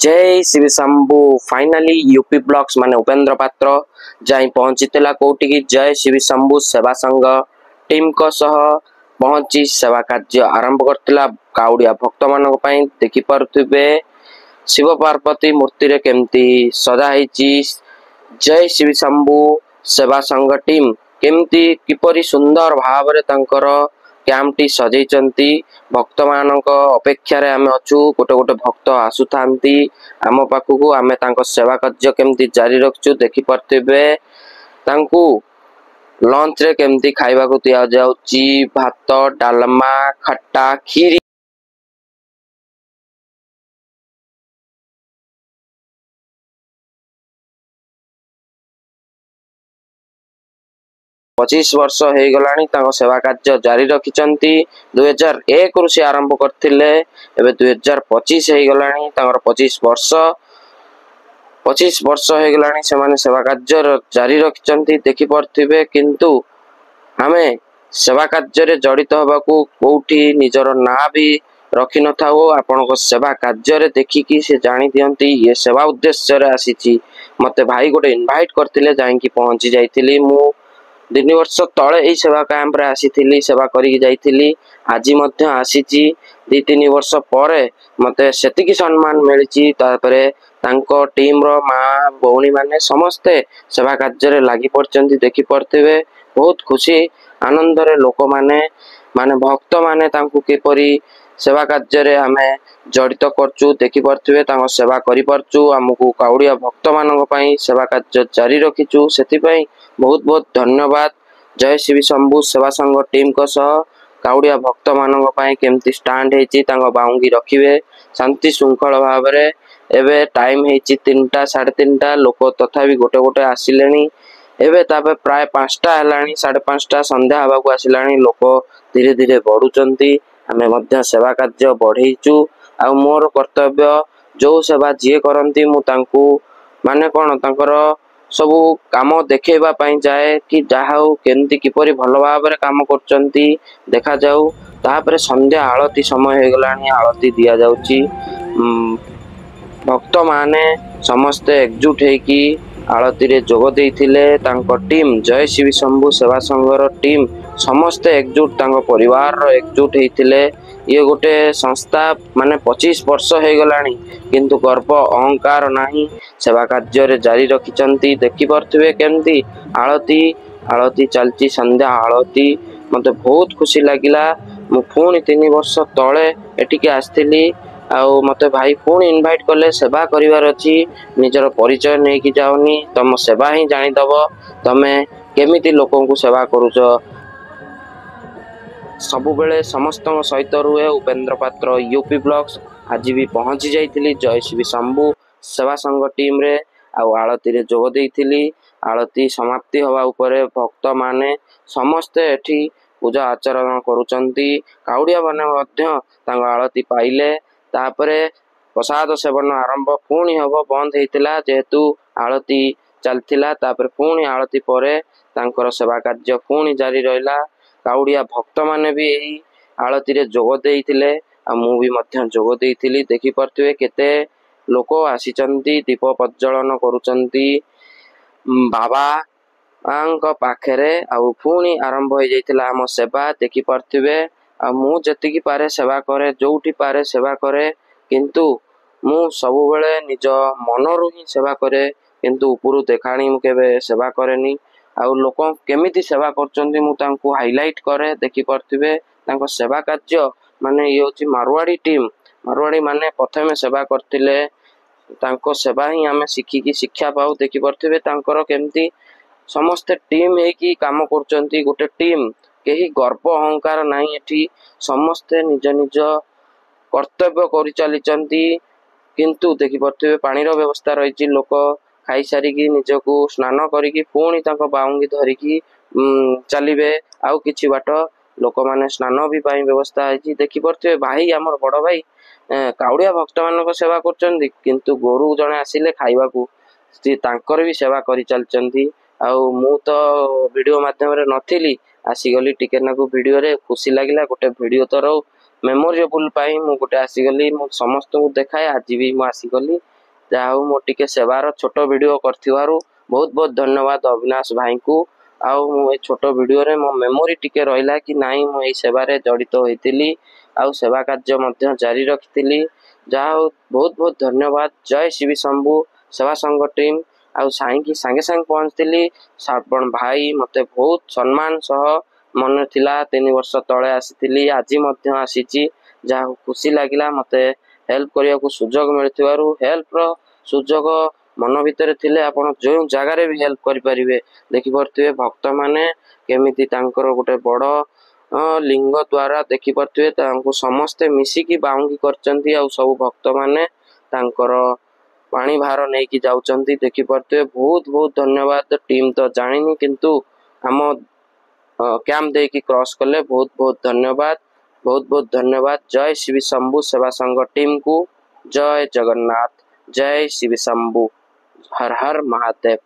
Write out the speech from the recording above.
जय Shiv Shambhu finally UP blocks माने उपेंद्र पात्र जाई पहुंचीला कोटी की जय शिव शंभु सेवा संघ टीम को सह पहुंची सेवा कार्य आरंभ करथिला काउडिया भक्त मानक पई देखि परथुबे शिव पार्वती मूर्ति रे केमती सजा हेची जय शिव शंभु सेवा संघ टीम केमती किपरि सुंदर भाव रे तांकर कैंप टी सजैचंती भक्त मानक अपेक्षा रे आमे अछु गोटे गोटे भक्त आसुथांती आम पाखकू आमे तांको सेवा कार्य केमती जारी रखचु देखि परथिबे तांकू लंच रे केमती खाइबा को दिया जाउची भात डालमा खट्टा खीरी 25 वर्ष हो गला सेवा कार्य जारी रखिंट 2001 रु से आरंभ करते 2025 हो गला 25 वर्ष हो गला से सेवा कार्य जारी रखिंट देखि पड़े किंतु आमे सेवा कार्य जड़ित होगा कौटी निजर ना भी रखि न था आपण सेवा कार्य देखिकी से जानी दियंती ये सेवा उद्देश्य आसी मते भाई गोटे इनवाइट करते जाइकी पहुंची जाइली मु 3 वर्ष तले यही सेवा कैंप रे आसी सेवा करी जाइली आज आसी 2-3 वर्ष पर मते सेतिकी सम्मान मिली तांको टीम रो माँ भौणी माने समस्ते सेवा कार्य लगी पड़ते देखि पड़े बहुत खुशी आनंद रे लोक माने माने भक्त माने तांको किपरि सेवा कार्य आमे जड़ित करचु देखि पड़े सेवा करि परचु हमकु काउडिया भक्त मानक पई सेवा कार्य जारी रखिचु सेति पई बहुत बहुत धन्यवाद जय शिव शंभु सेवा संघ टीम को सह काउडिया भक्त मानक पई केमती स्टैंड हेची तांको बाउंगी रखिबे शांति श्रृंखला भाव रे एबे टाइम हेची 3टा 3:30 लोक तथापि गोटे गोटे आसिलेनी एबे तापे प्राय 5टा हलानी 5:30 संध्या हवा को आसिलानी लोक धीरे धीरे बढ़ुचंती आमे मध्य सेवा कार्य बढ़ेइचु आ मोर कर्तव्य जो सेवा जे करंती मु तांकू माने कोन तांकर सब काम देखेबा पई जाए कि जाहाउ केमती किपरि भलो भाव रे काम करचंती देखा जाऊ तापरे संध्या आळती समय हो गलानी आळती दिया जाउची भक्त माने समस्ते एकजुट हेकी आळती रे जोग देइथिले तांको टीम जय शिव शंभु सेवा संघर टीम समस्ते एकजुट तांको परिवार रो एकजुट हेइथिले ये गोटे संस्था माने 25 वर्ष हो गलानी किंतु गर्व अहंकार नाही सेवा कार्य रे जारी रखिचंती देखि परथुवे केमती आळती आळती चलची संध्या आळती मते बहुत खुशी लागिला मु पुणी 3 वर्ष तळे एटिके आस्थिली आउ मते भाई पुणी इनवाइट कले सेवा करिवार अछि निजर परिचय नै कि जाउनी तम सेवा ही जानि दबो तमे केमिति लोकन को सेवा करूछो सबु बेले समस्त सहित रुए उपेंद्र पात्र यूपी ब्लॉक्स आज भी पहुंची जाइली जय शिव शंभु सेवा संघ टीम रे आउ आळती रे जोग देइथिली आळती समाप्ति हवा उपरे भक्त माने समस्ते एठी पूजा आचरण करूचंती काउडिया माने मध्य तांग आळती पाइले तापरे प्रसाद सेवन आरंभ पुणी हबो बंद हेतिला जेहेतु आळती चलथिला तापरे पुणी आळती परे तांकर सेवा कार्य पुणी जारी रहिला काउडिया भक्त माने भी एही आळती रे जोग देइथिले आ मु भी मध्य जोग देइथिली देखि परथुवे केते लोक आसीचंती दीप प्रज्वलन करूचंती बाबा आंक पाखरे आ पुणी आरंभ हो जाइथिला हम सेवा देखि परथुवे आ मु जति पारे सेवा करे जोउठी पारे सेवा करे किंतु मु सब बेले निज मनरु ही सेवा करे किंतु उपरु देखाणी मु केबे सेवा करेनी आ लोक केमिति सेवा करचंती मु तांको हाइलाइट करे देखि परथिबे तांको सेवा कार्य माने ये होची मारवाड़ी टीम मारवाड़ी माने प्रथमे सेवा करथिले तांको सेवा ही आमे सिखी की शिक्षा पाऊ देखि परथिबे तांकर केमिति समस्त टीम हे की काम करचंती गोटे टीम केही गर्व अहंकार नाही एठी समस्ते निज निज कर्तव्य करि चलीचंती किंतु देखि परथिबे पानी रो व्यवस्था रहिची लोक खाई सारी की निजको स्नान करिकी पुणी तांको बाउंगी धरिकी चलिबे आउ किछि बाट लोक माने स्नान भी पाई व्यवस्था है देखि परथिबे भाई हमर बड़ भाई काउडिया भक्त मानक सेवा करचंती किंतु गोरु जणे आसिले खाइबा को तांकर भी सेवा करि चलचंती आउ मु तो वीडियो माध्यम रे नथिली आसी गली टिके नाकू वीडियो रे खुशी लागिला गोटे वीडियो तो रहू मेमोरेबल पाई मु गोटे आसीगली मु समस्त को देखाए आज भी मु आसीगली जहा हूँ मो टिके सेवार छोट वीडियो करथिवारु बहुत बहुत धन्यवाद अविनाश भाई को आउ मु छोट वीडियो रे मो मेमोरी टिके रहिला कि नाही मु एई सेवारे जड़ित होइतिली आउ सेवा कार्य मध्य जारी रखितिली जहा हूँ बहुत बहुत धन्यवाद। जय शिव शंभु सेवा संघ टीम आउ साई की सांगे सांगे पहुंचती श्रावण भाई मते बहुत सम्मान सह मन थिला 3 वर्ष तले आसीतिली आज मध्य आसीची जहा खुशी लागिला मते हेल्प करिया को सुजोग मिलथिवारु हेल्प रो सुजोग मन भितर थिले आपण जो जगार भी हेल्प करि परिबे देखि परथिबे भक्त माने केमिति तांकर गोटे बड़ लिंग द्वारा देखि परथिबे तांको समस्ते मिसिकी बाउंगी करचंती आ सब भक्त माने तांकर पानी भार नहीं कि जाउचंती देखि परथिबे बहुत बहुत धन्यवाद। टीम तो जानिनी किंतु हम कैंप दे की क्रॉस कले बहुत बहुत धन्यवाद बहुत बहुत धन्यवाद। जय शिव शंभु सेवा संघ टीम को जय जगन्नाथ जय शिव शंभु हर हर महादेव।